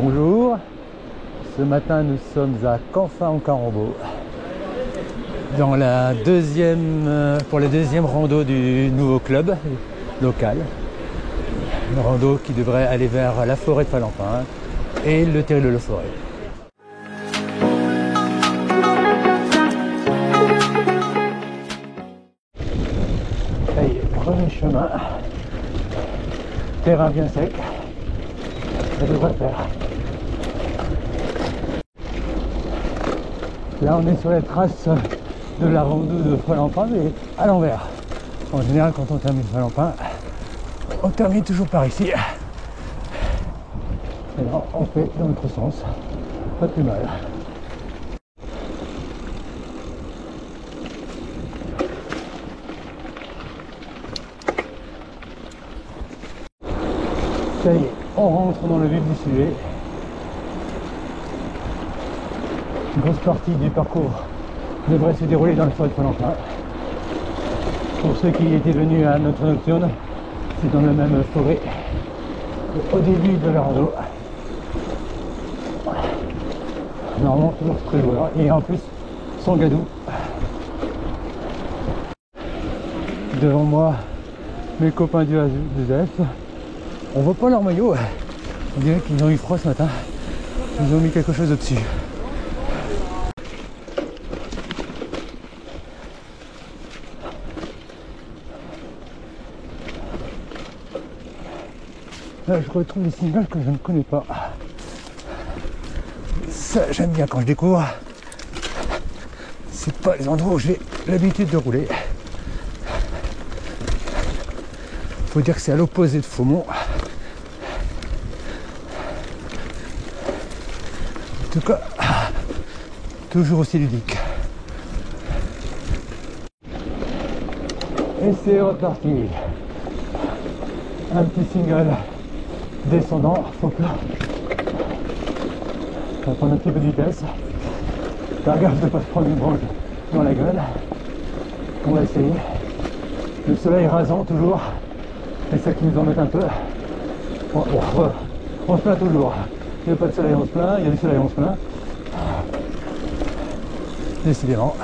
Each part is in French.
Bonjour, ce matin nous sommes à Canfin-en-Carembault dans la pour le deuxième rando du nouveau club local. Une rando qui devrait aller vers la forêt de Falampin et le terrier de la forêt. Ça y est, premier chemin, terrain bien sec, ça devrait le faire. Là on est sur les traces de la rando de Falampin mais à l'envers. En général quand on termine Falampin, on termine toujours par ici. Et là on fait dans l'autre sens, pas plus mal. Ça y est, on rentre dans le vif du sujet. Une grosse partie du parcours devrait se dérouler dans le forêt de Falampin. Pour ceux qui étaient venus à notre nocturne, c'est dans la même forêt au début de la rando. Normalement toujours très joueur et en plus sans gadou. Devant moi, mes copains du AZF. On voit pas leur maillot. On dirait qu'ils ont eu froid ce matin. Ils ont mis quelque chose au-dessus. Là, je retrouve des singles que je ne connais pas. Ça, j'aime bien quand je découvre. C'est pas les endroits où j'ai l'habitude de rouler. Faut dire que c'est à l'opposé de Faumont. En tout cas, toujours aussi ludique. Et c'est reparti. Un petit single descendant, faux plat. On va prendre un petit peu de vitesse. Faire gaffe de ne pas se prendre une branche dans la gueule. On va essayer. Le soleil rasant toujours. C'est ça qui nous embête un peu. On se plaint toujours. Il n'y a pas de soleil, on se plaint. Il y a du soleil, on se plaint. Décidément.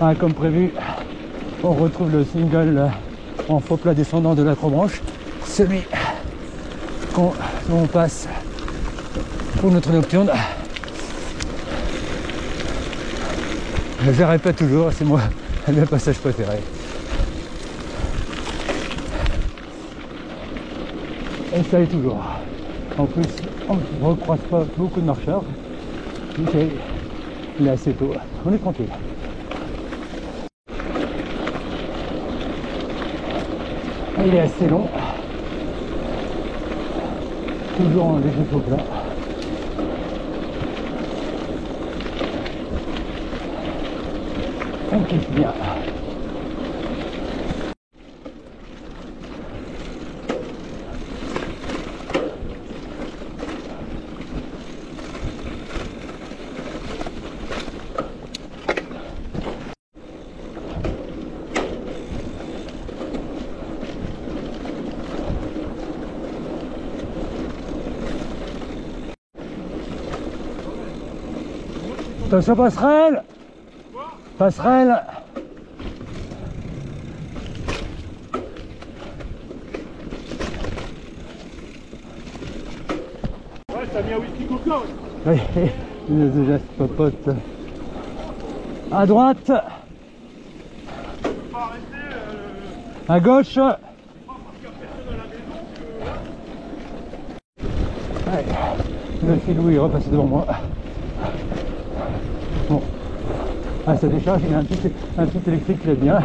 Ah, comme prévu, on retrouve le single en faux plat descendant de l'acrobranche. Celui qu'on passe pour notre nocturne. Je le répète toujours, c'est moi le passage préféré. Et ça est toujours. En plus, on ne recroise pas beaucoup de marcheurs. Il est assez tôt. On est tranquille. Il est assez long. Toujours en léger faux plat. On kiffe bien. Attention, passerelle! Passerelle! Ouais, ça a mis un whisky coca. Oui, il est déjà ce popote. À droite! Faut pas arrêter. À gauche! Parce qu'il n'y a personne à la maison. Ouais. Le filou est repassé devant moi. Bon. Ah, ça décharge, il y a un petit électrique qui l'aide bien.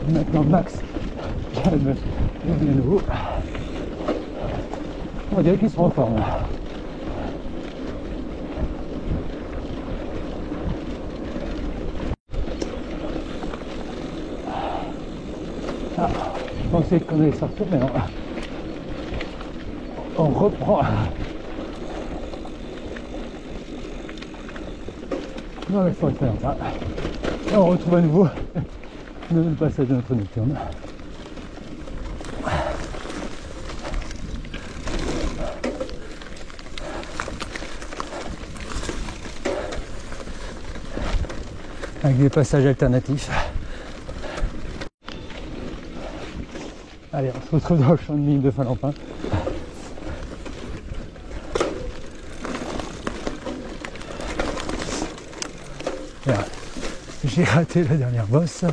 Maintenant Max calme de nouveau. On dirait qu'ils sont en forme. Ah, je pensais qu'on allait sortir, mais non. On reprend dans la forêt de Valentin. Et on retrouve à nouveau le passage de notre nocturne. Avec des passages alternatifs. Allez, on se retrouve dans le champ de mine de Finlampin. J'ai raté la dernière bosse.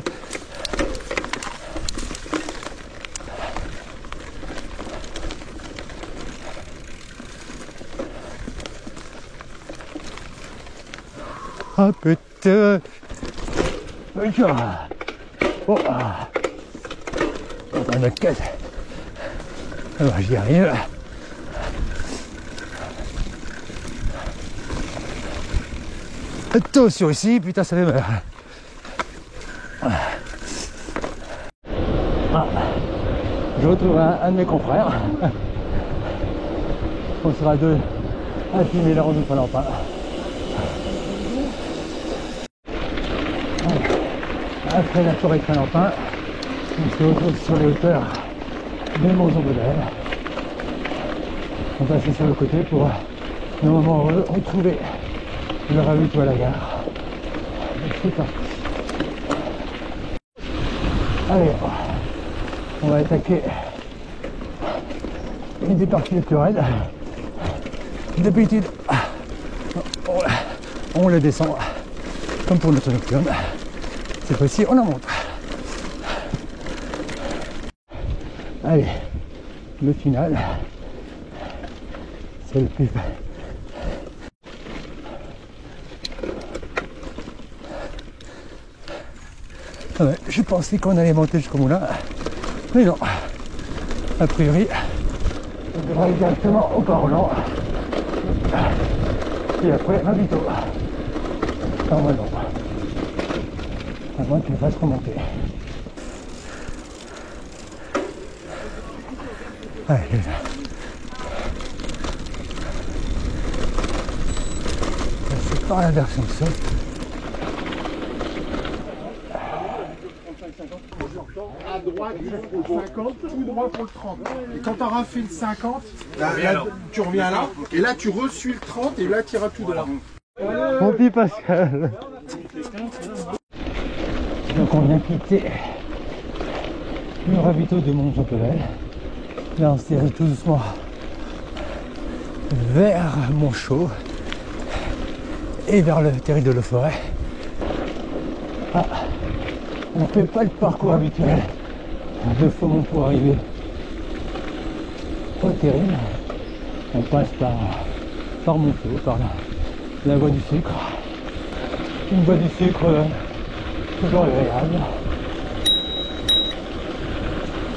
Ah putain. Oh, dans notre case. Alors j'y arrive. Attention ici, putain ça fait mal. Ah, je retrouve un de mes confrères. On sera deux à filmer la randonnée de Finlampin. Après la forêt de Finlampin, on se retrouve sur les hauteurs de Monzon-Bedel. On passe sur le côté pour normalement retrouver le ravito à la gare. C'est parti. Allez, on va attaquer une des parties les plus raides. D'habitude, on le descend comme pour notre nocturne. Cette fois-ci, on en monte. Allez, le final, c'est le plus. Ah ouais, je pensais qu'on allait monter jusqu'au moulin, mais non. A priori, on devra aller directement au Port-Roland. Et après, ravito. Normalement. À moins qu'il fasse remonter. Allez, c'est par la version de ça. À droite pour le 50, tout droit pour le 30. Et quand tu auras fait le 50, là, tu reviens là, et là tu reçuis le 30, et là tu iras tout droit. Mon petit Pascal. Donc on vient quitter le ravito de Monzon-Bedel. Là on se dirige tout doucement vers Montchaud et vers le terril de Leforêt. Ah, on ne fait pas le parcours habituel de Faumont pour arriver au terril. On passe par Montchaud, par la voie du sucre. Une voie du sucre toujours agréable.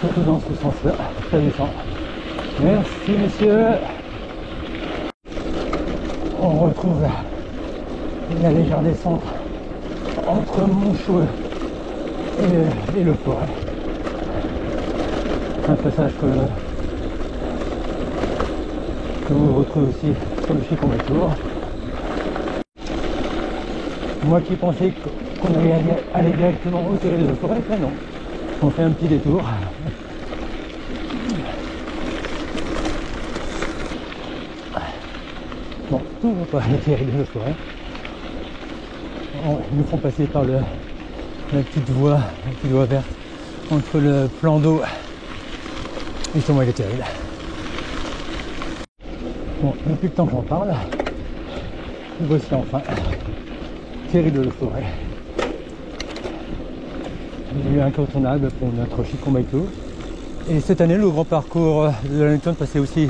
Surtout dans ce sens-là, ça descend. Merci messieurs. On retrouve la légère descente entre Montchaud et le forêt. Un passage que vous retrouvez aussi sur le Chicombay-Tour. Moi qui pensais qu'on allait aller directement au terril de la forêt, ben non. On fait un petit détour. Bon, tout ne va pas le terril de la forêt. Ils nous font passer par la petite voie verte entre le plan d'eau justement et le terril. Bon, depuis le temps que j'en parle, voici enfin terril de la forêt. Il est incontournable pour notre Chicombay-Tour. Et cette année, le grand parcours de la Nocturne passait aussi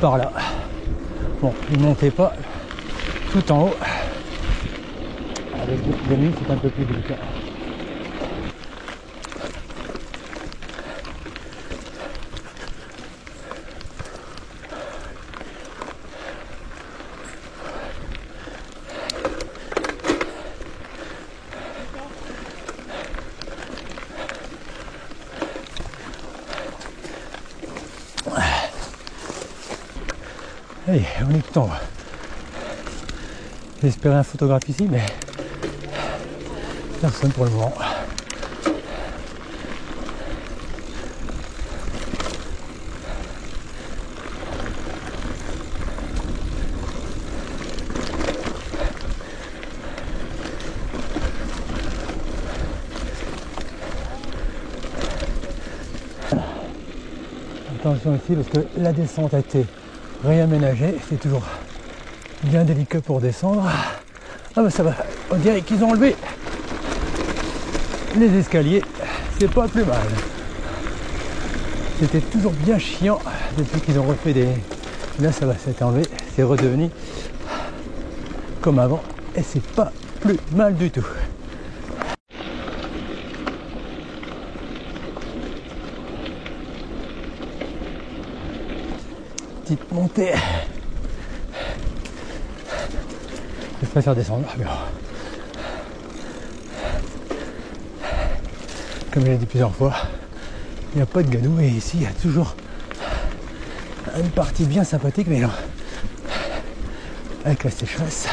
par là. Bon, il ne montait pas tout en haut. Avec des mines, c'est un peu plus délicat. Allez, on est tout en haut. J'espérais un photographe ici, mais personne pour le moment. Attention ici parce que la descente a été réaménagée, c'est toujours bien délicat pour descendre. Ah bah ça va, on dirait qu'ils ont enlevé les escaliers, c'est pas plus mal. C'était toujours bien chiant depuis qu'ils ont refait des... Là ça va, c'est enlevé, c'est redevenu comme avant et c'est pas plus mal du tout. Petite montée. Je préfère descendre, mais bon. Comme je l'ai dit plusieurs fois, il n'y a pas de gadou et ici il y a toujours une partie bien sympathique, mais non, avec la sécheresse,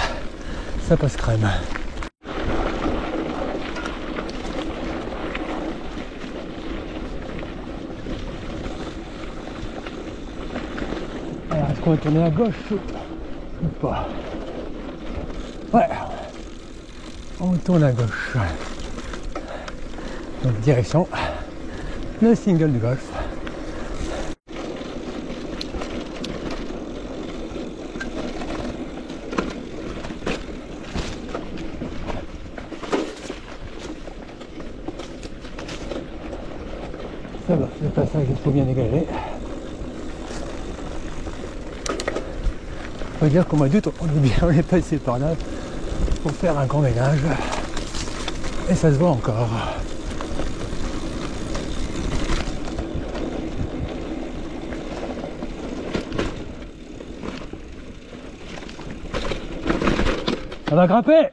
ça passe crème. Alors, est-ce qu'on va tourner à gauche ou pas? Ouais, on tourne à gauche. Donc direction le single du golf. Ça va, le passage est trop bien dégagé. On va dire qu'au mois d'août, on est passé par là pour faire un grand ménage. Et ça se voit encore. Ça va grimper.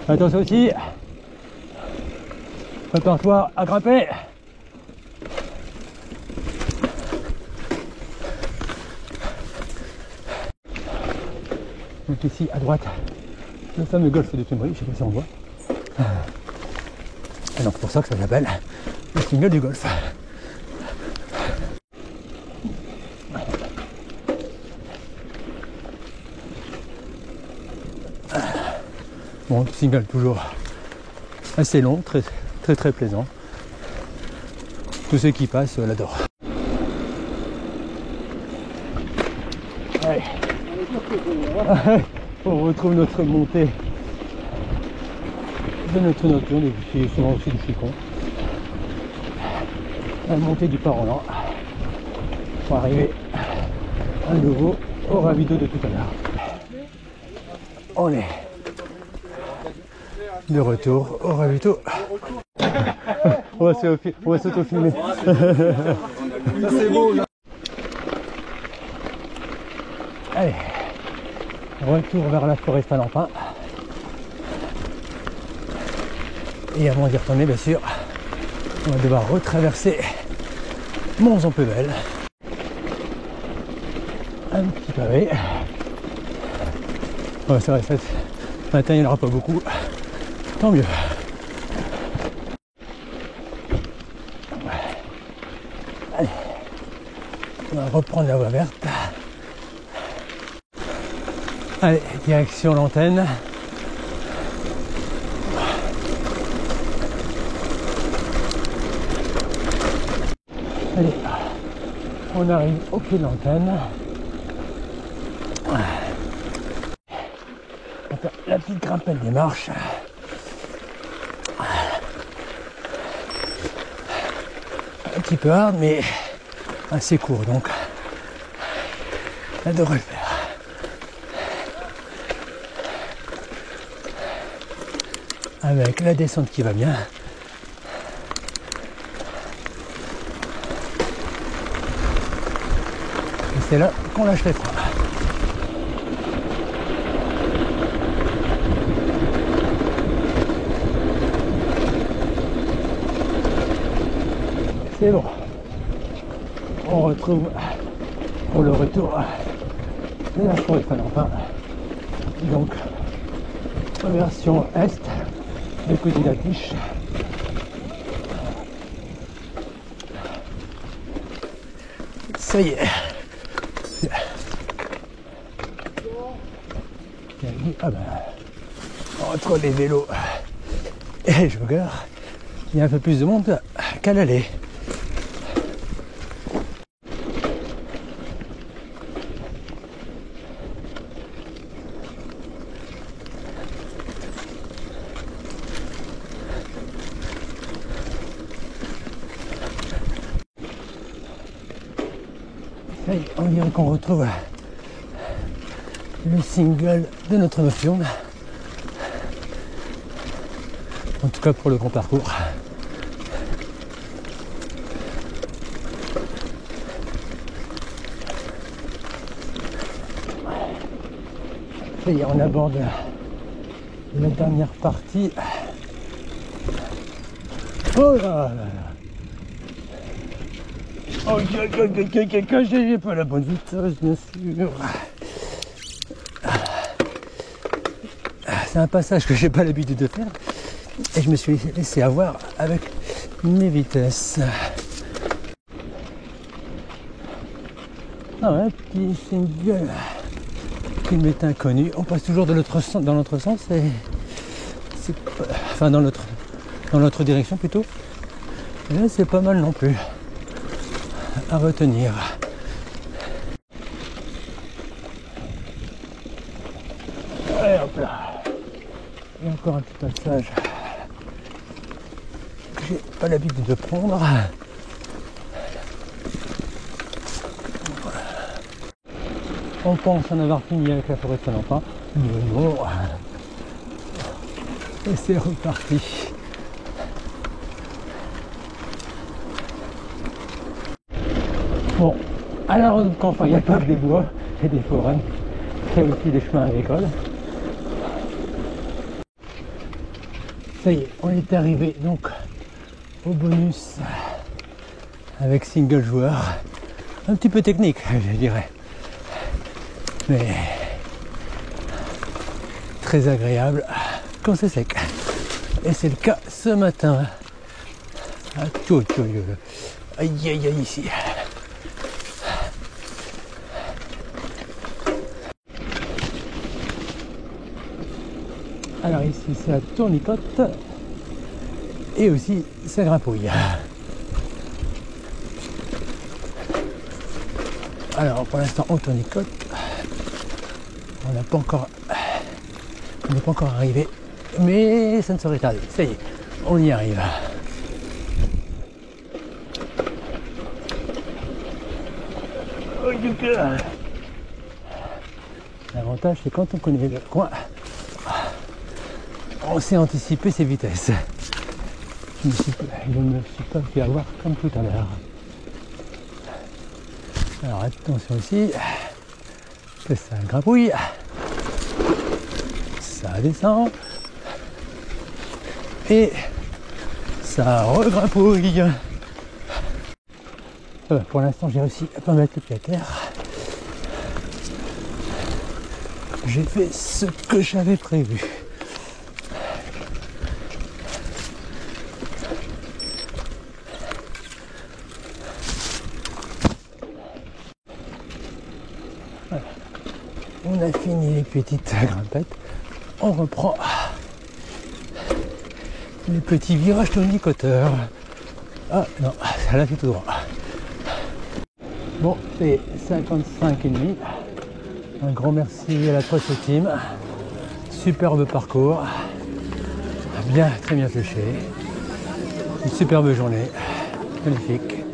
Attention aussi. Prépare-toi à grimper. Donc ici à droite, le fameux golfe de Tumerie, je sais pas si on voit. Et donc pour ça que ça s'appelle le single du golf. Bon, le single toujours assez long, très plaisant. Tous ceux qui passent l'adorent. Allez. On retrouve notre montée de notre nocturne, qui est souvent aussi du Chicon. La montée du Parolan pour arriver à nouveau au ravito de tout à l'heure. On est de retour au ravito. On va s'auto-filmer. Ça c'est beau là. Allez, retour vers la forêt Valampin. Et avant d'y retourner, bien sûr, on va devoir retraverser Mons-en-Pévèle. Un petit pavé. Ouais, c'est vrai, ce matin il n'y en aura pas beaucoup. Tant mieux. Allez, on va reprendre la voie verte. Allez, direction l'antenne. Allez, on arrive au pied de l'antenne. On va faire la petite grimpette des marches. Un petit peu hard, mais assez court, donc ça devrait le faire. Avec la descente qui va bien. Et c'est là qu'on lâche les freins. C'est bon. On retrouve pour le retour de la forêt de Falampin. Donc, version est, du côté de la Tiche. Ça y est. Ah ben, entre les vélos et les joggeurs, il y a un peu plus de monde qu'à l'aller. Ça y est, on dirait qu'on retrouve le single de notre nocturne. En tout cas pour le grand parcours. Ça y est, on aborde la dernière partie. Oh là là là. Oh, j'ai pas la bonne vitesse, bien sûr. C'est un passage que j'ai pas l'habitude de faire et je me suis laissé avoir avec mes vitesses. Ah ouais, petit single qui m'est inconnu. On passe toujours dans l'autre sens et enfin dans l'autre direction plutôt. Et là c'est pas mal non plus à retenir. Allez hop là. Et encore un petit passage que j'ai pas l'habitude de prendre. On pense en avoir fini avec la forêt de Falampin. Non. Et c'est reparti. Bon, à la route de Canfin, il n'y a pas que des bois et des forêts, il y a aussi des chemins agricoles. Ça y est, on est arrivé donc au bonus avec single joueur. Un petit peu technique, je dirais, mais très agréable quand c'est sec. Et c'est le cas ce matin. Aïe aïe aïe ici. Alors ici c'est la tournicote et aussi ça grimpouille. Alors pour l'instant on tournicote, on n'est pas encore arrivé, mais ça ne saurait tarder. Ça y est, on y arrive. L'avantage c'est quand on connaît le coin, on sait anticiper ses vitesses. Je ne me suis pas fait avoir comme tout à l'heure. Alors attention aussi, que ça grimpouille, ça descend et ça regrimpouille. Pour l'instant j'ai réussi à pas mettre le pied à terre. J'ai fait ce que j'avais prévu. Voilà. On a fini les petites grimpettes. On reprend les petits virages tournicoteurs. Ah non, ça l'a fait tout droit. Bon, c'est 55,5. Un grand merci à la 3 team. Superbe parcours. Bien, très bien fléché. Une superbe journée. Magnifique.